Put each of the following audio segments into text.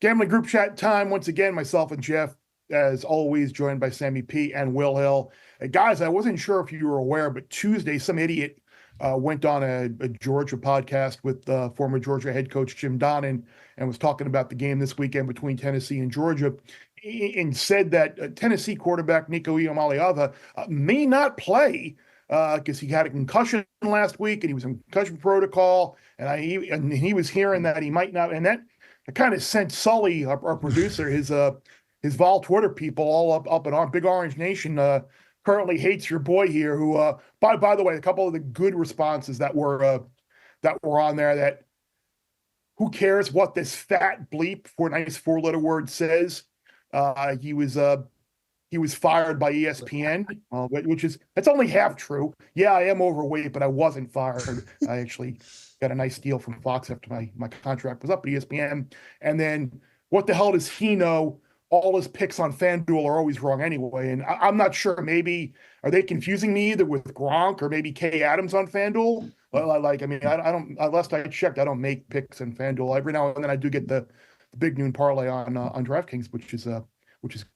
Gambling group chat time once again. Myself and Geoff, as always, joined by Sammy P and Will Hill. Guys, I wasn't sure if you were aware, but Tuesday, some idiot went on a Georgia podcast with former Georgia head coach Jim Donnan and was talking about the game this weekend between Tennessee and Georgia, and said that Tennessee quarterback Nico Iamaleava may not play because he had a concussion last week and he was in concussion protocol, and he was hearing that he might not, and that kind of sent Sully, our producer, his Vol Twitter people all up in our Big Orange Nation. Currently hates your boy here, who by the way, a couple of the good responses that were on there, that who cares what this fat bleep, for a nice 4-letter word, says. He was fired by ESPN, that's only half true. Yeah, I am overweight, but I wasn't fired. I actually got a nice deal from Fox after my contract was up at ESPN. And then what the hell does he know? All his picks on FanDuel are always wrong anyway. And I'm not sure. Maybe are they confusing me either with Gronk or maybe Kay Adams on FanDuel? I don't. Last I checked, I don't make picks on FanDuel. Every now and then I do get the big noon parlay on DraftKings, which is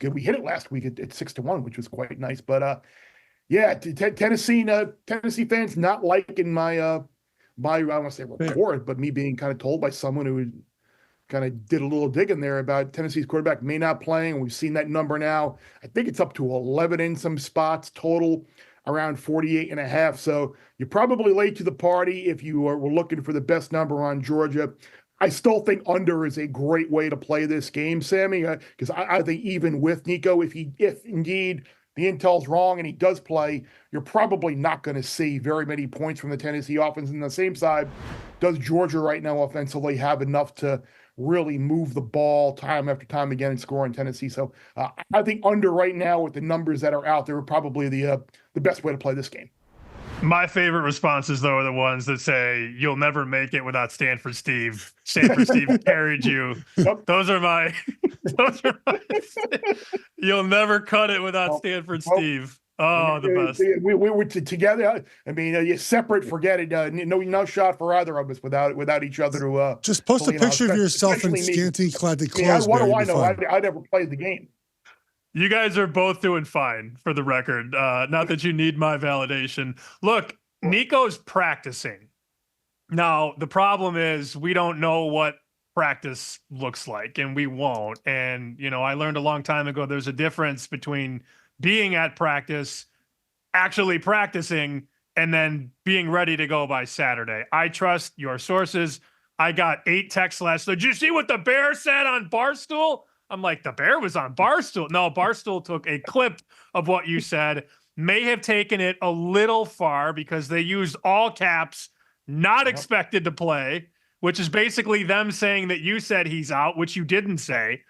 good. We hit it last week at 6-1, which was quite nice. But yeah, Tennessee fans not liking my I don't want to say report, but me being kind of told by someone who kind of did a little digging there about Tennessee's quarterback may not playing. We've seen that number now. I think it's up to 11 in some spots total, around 48.5. So you're probably late to the party if you were looking for the best number on Georgia. I still think under is a great way to play this game, Sammy, because I think even with Nico, if indeed the intel's wrong and he does play, you're probably not going to see very many points from the Tennessee offense. And the same side, does Georgia right now offensively have enough to really move the ball time after time again and score on Tennessee? So I think under right now with the numbers that are out there are probably the best way to play this game. My favorite responses, though, are the ones that say, you'll never make it without Stanford Steve. Stanford Steve carried you. Yep. Those are my you'll never cut it without Stanford Steve. Oh, the best. We were together. I mean, you're separate, forget it. No shot for either of us without each other to just post a picture of yourself in scanty clad clothes. What do I know? I never played the game. You guys are both doing fine, for the record. Not that you need my validation. Look, Nico's practicing. Now, the problem is we don't know what practice looks like, and we won't. And, I learned a long time ago there's a difference between being at practice, actually practicing, and then being ready to go by Saturday. I trust your sources. I got 8 texts last night. Did you see what the Bear said on Barstool? I'm like, the Bear was on Barstool. No, Barstool took a clip of what you said, may have taken it a little far because they used all caps, not expected to play, which is basically them saying that you said he's out, which you didn't say.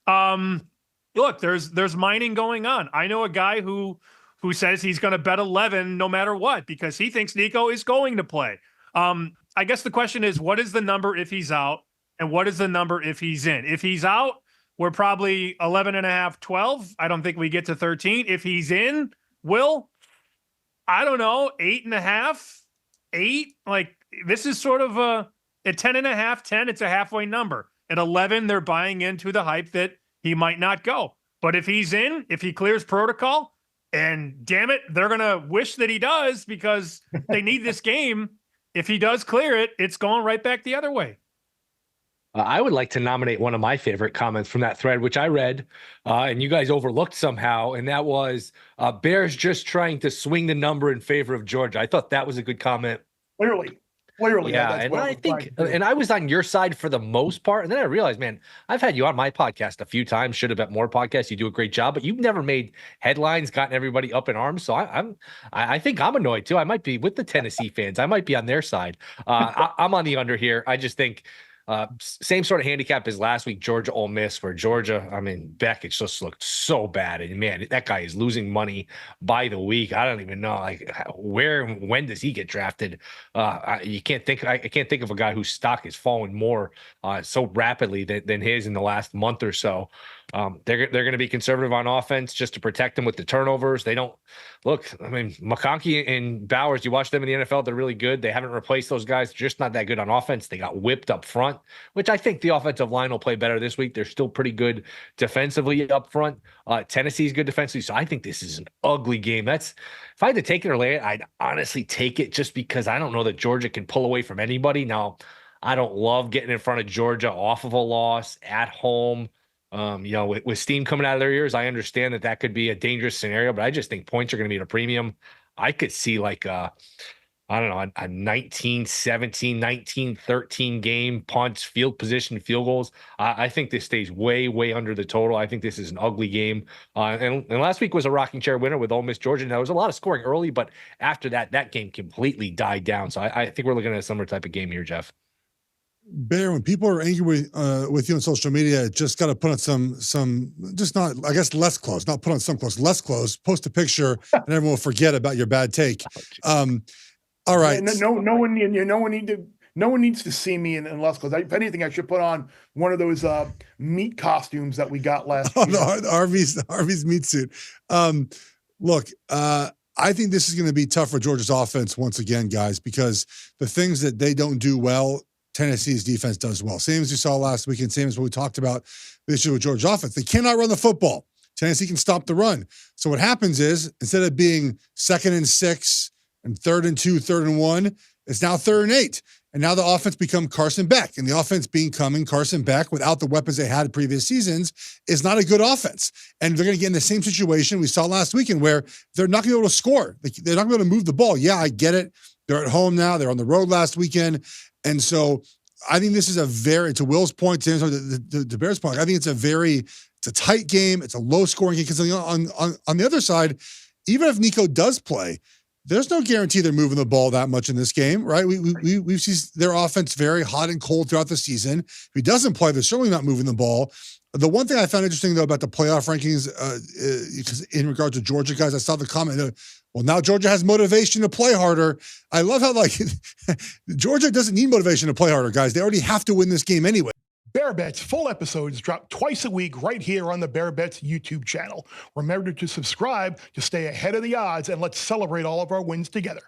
Look, there's mining going on. I know a guy who says he's going to bet 11 no matter what because he thinks Nico is going to play. I guess the question is, what is the number if he's out, and what is the number if he's in? If he's out, we're probably 11.5, 12. I don't think we get to 13. If he's in, I don't know, 8.5, 8. Like, this is sort of at 10.5, 10, it's a halfway number. At 11, they're buying into the hype that he might not go. But if he's in, if he clears protocol, and damn it, they're going to wish that he does because they need this game. If he does clear it, it's going right back the other way. I would like to nominate one of my favorite comments from that thread, which I read and you guys overlooked somehow. And that was Bears just trying to swing the number in favor of Georgia. I thought that was a good comment. Clearly. Yeah. And I think, and I was on your side for the most part. And then I realized, man, I've had you on my podcast a few times, should have bet more podcasts. You do a great job, but you've never made headlines, gotten everybody up in arms. So I think I'm annoyed too. I might be with the Tennessee fans. I might be on their side. I'm on the under here. I just think, same sort of handicap as last week, Georgia Ole Miss, where Georgia, Beck, it just looked so bad. And man, that guy is losing money by the week. I don't even know where and when does he get drafted? I can't think of a guy whose stock has fallen more so rapidly than his in the last month or so. They're going to be conservative on offense just to protect them with the turnovers. They don't look. McConkey and Bowers, you watch them in the NFL, they're really good. They haven't replaced those guys. Just not that good on offense. They got whipped up front. front, which I think the offensive line will play better this week. They're still pretty good defensively up front. Tennessee's good defensively. So I think this is an ugly game. If I had to take it or lay it, I'd honestly take it just because I don't know that Georgia can pull away from anybody. Now, I don't love getting in front of Georgia off of a loss at home. With steam coming out of their ears, I understand that could be a dangerous scenario, but I just think points are going to be at a premium. I could see like a 19-17, 19-13 game, punts, field position, field goals. I think this stays way, way under the total. I think this is an ugly game. And last week was a rocking chair winner with Ole Miss Georgia. Now, there was a lot of scoring early, but after that game completely died down. So I think we're looking at a similar type of game here, Geoff. Bear, when people are angry with you on social media, just got to put on some, just not, I guess, less clothes, not put on some clothes, less clothes, post a picture, and everyone will forget about your bad take. All right. No one needs to see me in less clothes. If anything, I should put on one of those meat costumes that we got last year. The Harvey's meat suit. Look, I think this is going to be tough for Georgia's offense once again, guys, because the things that they don't do well, Tennessee's defense does well. Same as you saw last weekend, same as what we talked about the issue with Georgia's offense. They cannot run the football. Tennessee can stop the run. So what happens is, instead of being 2nd and 6 and 3rd and 2, 3rd and 1, it's now 3rd and 8. And now the offense become Carson Beck. And the offense becoming Carson Beck without the weapons they had in previous seasons is not a good offense. And they're going to get in the same situation we saw last weekend where they're not going to be able to score. They're not going to be able to move the ball. Yeah, I get it. They're at home now. They're on the road last weekend. And so I think this is to Will's point, to the Bears' point, I think it's a tight game. It's a low scoring game because on the other side, even if Nico does play, there's no guarantee they're moving the ball that much in this game, right? We've seen their offense very hot and cold throughout the season. If he doesn't play, they're certainly not moving the ball. The one thing I found interesting, though, about the playoff rankings, in regards to Georgia, guys, I saw the comment, well, now Georgia has motivation to play harder. I love how, Georgia doesn't need motivation to play harder, guys. They already have to win this game anyway. Bear Bets full episodes drop twice a week right here on the Bear Bets YouTube channel. Remember to subscribe to stay ahead of the odds, and let's celebrate all of our wins together.